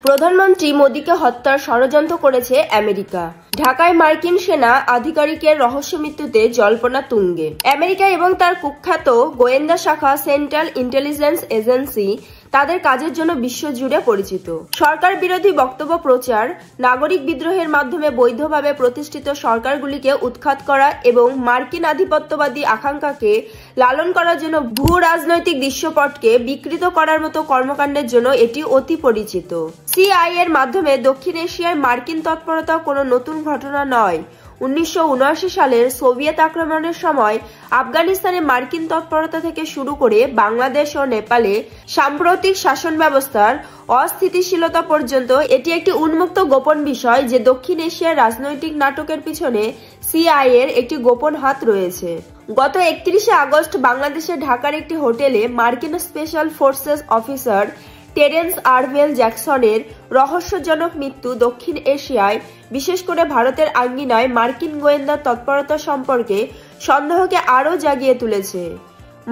প্রধানমন্ত্রী মোদীকে হত্যার ষড়যন্ত্র করেছে আমেরিকা। ঢাকায় মার্কিন সেনা আধিকারিকের রহস্য মৃত্যুতে জল্পনা তুঙ্গে। আমেরিকা এবং তার কুখ্যাত গোয়েন্দা শাখা সেন্ট্রাল ইন্টেলিজেন্স এজেন্সি তাদের কাজের জন্য বিশ্বজুড়ে পরিচিত। সরকার বিরোধী বক্তব্য প্রচার, নাগরিক বিদ্রোহের মাধ্যমে বৈধভাবে প্রতিষ্ঠিত সরকারগুলিকে উৎখাত করা এবং মার্কিন আধিপত্যবাদী আকাঙ্ক্ষাকে লালন করার জন্য ভূ রাজনৈতিক দৃশ্যপটকে বিকৃত করার মতো কর্মকাণ্ডের জন্য এটি অতি পরিচিত। সিআইএ এর মাধ্যমে দক্ষিণ এশিয়ায় মার্কিন তৎপরতা কোনো নতুন ঘটনা নয়। 1979 সালের সোভিয়েত আক্রমণের সময় আফগানিস্তানে মার্কিন তৎপরতা থেকে শুরু করে বাংলাদেশ ও নেপালে সাম্প্রতিক শাসন ব্যবস্থার অস্থিতিশীলতা পর্যন্ত এটি একটি উন্মুক্ত গোপন বিষয় যে দক্ষিণ এশিয়ার রাজনৈতিক নাটকের পিছনে সিআইএ এর একটি গোপন হাত রয়েছে। গত 31 আগস্ট বাংলাদেশের ঢাকার একটি হোটেলে মার্কিন special forces officer Terrence Arvel জ্যাকসনের রহস্যজনক মৃত্যু দক্ষিণ এশিয়ায়, বিশেষ করে ভারতের আঙ্গিনায় মার্কিন গোয়েন্দা তৎপরতা সম্পর্কে সন্দেহকে আরও জাগিয়ে তুলেছে।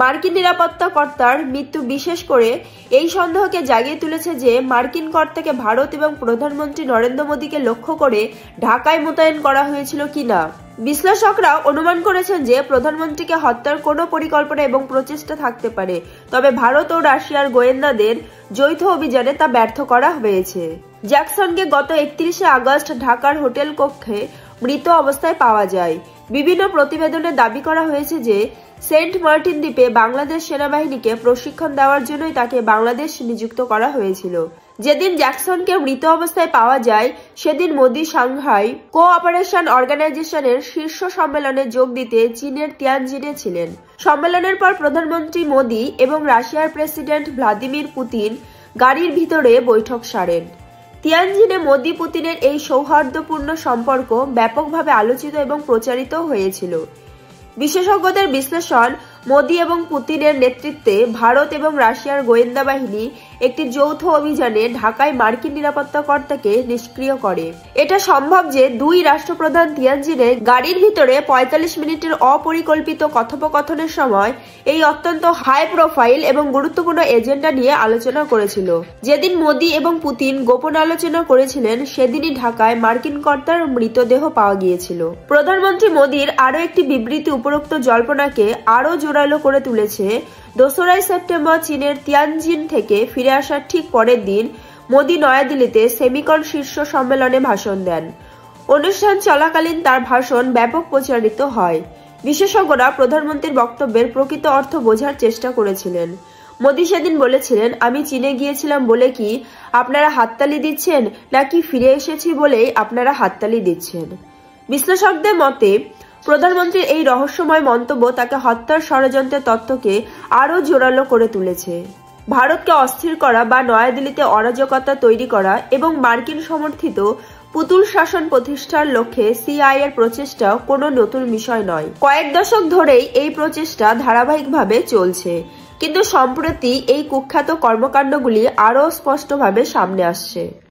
মার্কিন নিরাপত্তা কর্তার মৃত্যু বিশেষ করে এই সন্দেহকে জাগিয়ে তুলেছে যে মার্কিন কর্তাকে ভারত এবং প্রধানমন্ত্রী নরেন্দ্র মোদীকে লক্ষ্য করে ঢাকায় মোতায়েন করা হয়েছিল কিনা। বিশ্লেষকরা অনুমান করেছেন যে প্রধানমন্ত্রীকে হত্যার কোনো পরিকল্পনা এবং প্রচেষ্টা থাকতে পারে, তবে ভারত ও রাশিয়ার গোয়েন্দাদের যৌথ অভিযানে তা ব্যর্থ করা হয়েছে। জ্যাকসনকে গত 31 আগস্ট ঢাকার হোটেল কক্ষে মৃত অবস্থায় পাওয়া যায়। বিভিন্ন প্রতিবেদনে দাবি করা হয়েছে যে সেন্ট মার্টিন দ্বীপে বাংলাদেশ সেনাবাহিনীকে প্রশিক্ষণ দেওয়ার জন্যই তাকে বাংলাদেশ নিযুক্ত করা হয়েছিল। যেদিন জ্যাকসনকে মৃত অবস্থায় পাওয়া যায় সেদিন মোদি সাংহাই কোঅপারেশন অর্গানাইজেশনের শীর্ষ সম্মেলনে যোগ দিতে চীনের তিয়ানজিনে ছিলেন। সম্মেলনের পর প্রধানমন্ত্রী মোদি এবং রাশিয়ার প্রেসিডেন্ট ভ্লাদিমির পুতিন গাড়ির ভিতরে বৈঠক সারেন। তিয়ানজিনে মোদি পুতিনের এই সৌহার্দ্যপূর্ণ সম্পর্ক ব্যাপকভাবে আলোচিত এবং প্রচারিত হয়েছিল। বিশেষজ্ঞদের বিশ্লেষণ, মোদি এবং পুতিনের নেতৃত্বে ভারত এবং রাশিয়ার গোয়েন্দা বাহিনী একটি যৌথ অভিযানে ঢাকায় মার্কিন নিরাপত্তা কর্তাকে নিষ্ক্রিয় করে। এটা সম্ভব যে দুই রাষ্ট্রপ্রধান তিয়ানজিনে গাড়ির ভিতরে 45 মিনিটের অপরিকল্পিত কথোপকথনের সময় এই অত্যন্ত হাই প্রোফাইল এবং গুরুত্বপূর্ণ এজেন্ডা নিয়ে আলোচনা করেছিল। যেদিন মোদি এবং পুতিন গোপন আলোচনা করেছিলেন সেদিনই ঢাকায় মার্কিন কর্তার মৃতদেহ পাওয়া গিয়েছিল। প্রধানমন্ত্রী মোদির আরও একটি বিবৃতি উপরোক্ত জল্পনাকে আরও জোরালো করে তুলেছে। 2 সেপ্টেম্বর চীনের তিয়ানজিন থেকে ফিরে আসার ঠিক পরের দিন মোদি নয়াদিল্লিতে সেমিকন শীর্ষ সম্মেলনে ভাষণ দেন। অনুষ্ঠান চলাকালীন তার ভাষণ ব্যাপক প্রচারিত হয়। বিশেষজ্ঞরা প্রধানমন্ত্রীর বক্তব্যের প্রকৃত অর্থ বোঝার চেষ্টা করেছিলেন। মোদি সেদিন বলেছিলেন, আমি চীনে গিয়েছিলাম বলে কি আপনারা হাততালি দিচ্ছেন, নাকি ফিরে এসেছি বলেই আপনারা হাততালি দিচ্ছেন। বিশ্লেষকদের মতে প্রধানমন্ত্রীর এই রহস্যময় মন্তব্য তাকে হত্যার ষড়যন্ত্রের তত্ত্বকে আরও জোরালো করে তুলেছে। ভারতকে অস্থির করা বা নয়াদিল্লিতে অরাজকতা তৈরি করা এবং মার্কিন সমর্থিত পুতুল শাসন প্রতিষ্ঠার লক্ষ্যে সিআইএ এর প্রচেষ্টা কোনো নতুন বিষয় নয়। কয়েক দশক ধরেই এই প্রচেষ্টা ধারাবাহিকভাবে চলছে, কিন্তু সম্প্রতি এই কুখ্যাত কর্মকাণ্ডগুলি আরও স্পষ্টভাবে সামনে আসছে।